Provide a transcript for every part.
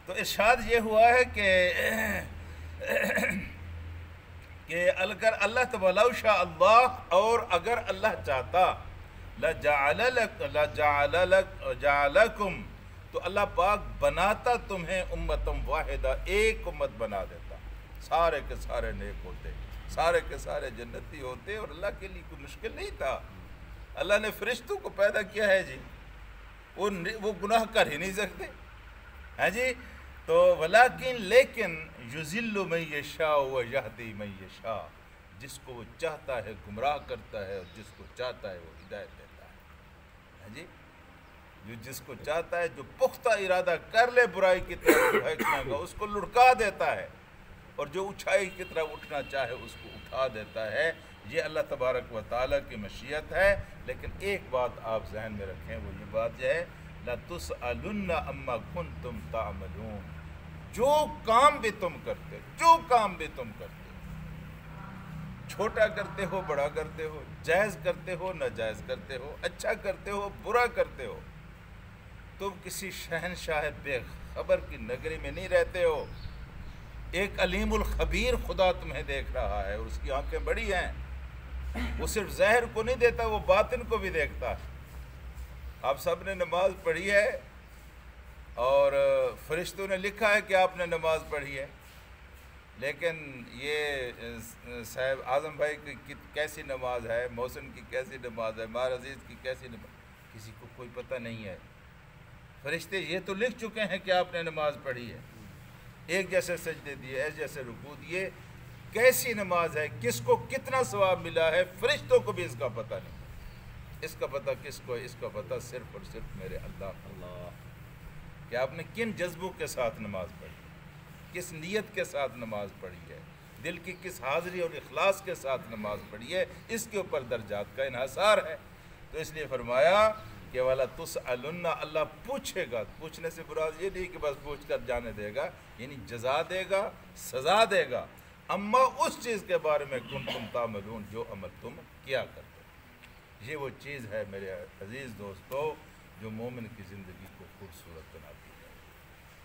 تو ارشاد یہ ہوا ہے کہ اگر اللہ تبارک لو شاء اللہ، اور اگر اللہ چاہتا لجعلکم، تو اللہ پاک بناتا تمہیں امتم واحدہ، ایک امت بنا دیتا، سارے کے سارے نیک ہوتے، سارے کے سارے جنتی ہوتے، اور اللہ کے لیے کوئی مشکل نہیں تھا۔ اللہ نے فرشتوں کو پیدا کیا ہے جی، وہ گناہ کر ہی نہیں سکتے ہیں جی۔ تو لیکن یذل من یشاء و یہدی من یشاء، جس کو وہ چاہتا ہے گمراہ کرتا ہے، اور جس کو چاہتا ہے وہ ہدایت دیتا ہے جی۔ جو جس کو چاہتا ہے، جو پختہ ارادہ کر لے برائی کی طرف بھاگنے کا، اس کو لڑکا دیتا ہے، اور جو اونچائی کی طرف اٹھنا چاہے اس کو اٹھا دیتا ہے۔ یہ اللہ تبارک و تعالیٰ کی مشیت ہے۔ لیکن ایک بات آپ ذہن میں رکھیں، وہ یہ بات یہ ہے لَتُسْأَلُنَّ عَمَّا كُنْتُمْ تَعْمَلُونَ، جو کام بھی تم کرتے، چھوٹا کرتے ہو، بڑا کرتے ہو، جائز کرتے ہو، ناجائز کرتے ہو، اچھا کرتے ہو، برا کرتے ہو، تم کسی شہنشاہ بے خبر کی نگری میں نہیں رہتے ہو۔ ایک علیم الخبیر خدا تمہیں دیکھ رہا ہے، اور اس کی آنکھیں بڑی ہیں، وہ صرف ظاہر کو نہیں دیتا، وہ باطن کو بھی دیکھتا ہے۔ آپ سب نے نماز پڑھی ہے، اور فرشتوں نے لکھا ہے کہ آپ نے نماز پڑھی ہے، لیکن یہ صاحب اعظم بھائی کی کیسی نماز ہے، محسن کی کیسی نماز ہے، مار عزیز کی کیسی نماز، کسی کو کوئی پتہ نہیں ہے۔ فرشتے یہ تو لکھ چکے ہیں کہ آپ نے نماز پڑھی ہے، ایک جیسے سجدے دیے، ایک جیسے رکوع دیے، کیسی نماز ہے، کس کو کتنا ثواب ملا ہے، فرشتوں کو بھی اس کا پتہ نہیں۔ اس کا پتہ کس کو ہے؟ اس کا پتہ صرف اور صرف میرے اللہ کہ آپ نے کن جذبوں کے ساتھ نماز پڑھی، کس نیت کے ساتھ نماز پڑھی ہے، دل کی کس حاضری اور اخلاص کے ساتھ نماز پڑھی ہے، اس کے اوپر درجات کا انحصار ہے۔ تو اس لیے فرمایا کہ والا تسألن، اللہ پوچھے گا۔ پوچھنے سے مراد یہ نہیں کہ بس پوچھ کر جانے دے گا، یعنی جزا دے گا، سزا دے گا، اما اس چیز کے بارے میں کنتم تعملون، جو عمل تم کیا کرتے۔ یہ وہ چیز ہے میرے عزیز دوستو جو مومن کی زندگی کو خوبصورت بناتی ہے۔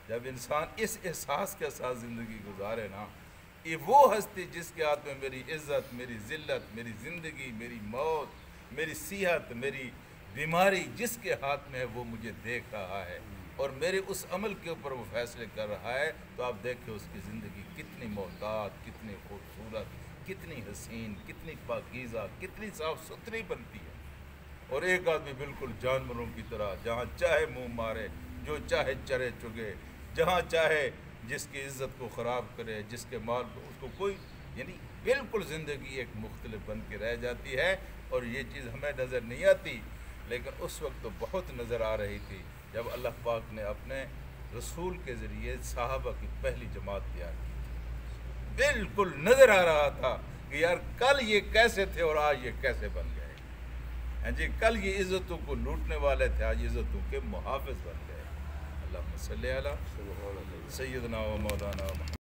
جب انسان اس احساس کے ساتھ زندگی گزارے نا، یہ وہ ہستی جس کے ہاتھ میں میری عزت، میری ذلت، میری زندگی، میری موت، میری صحت، میری بیماری جس کے ہاتھ میں ہے، وہ مجھے دیکھ رہا ہے، اور میرے اس عمل کے اوپر وہ فیصلے کر رہا ہے، تو آپ دیکھیں اس کی زندگی کتنی محتاط، کتنی خوبصورت، کتنی حسین، کتنی پاکیزہ، کتنی صاف ستھری بنتی ہے۔ اور ایک آدمی بالکل جانوروں کی طرح جہاں چاہے منہ مارے، جو چاہے چرے چگے، جہاں چاہے جس کی عزت کو خراب کرے، جس کے مال کو، اس کو کوئی، یعنی بالکل زندگی ایک مختلف بن کے رہ جاتی ہے۔ اور یہ چیز ہمیں نظر نہیں آتی، لیکن اس وقت تو بہت نظر آ رہی تھی جب اللہ پاک نے اپنے رسول کے ذریعے صحابہ کی پہلی جماعت تیار کی تھی۔ بالکل نظر آ رہا تھا کہ یار کل یہ کیسے تھے اور آج یہ کیسے بن گئے ہیں جی۔ کل یہ عزتوں کو لوٹنے والے تھے، آج عزتوں کے محافظ بن گئے۔ اللہم صلی علی سیدنا و مولانا محمد۔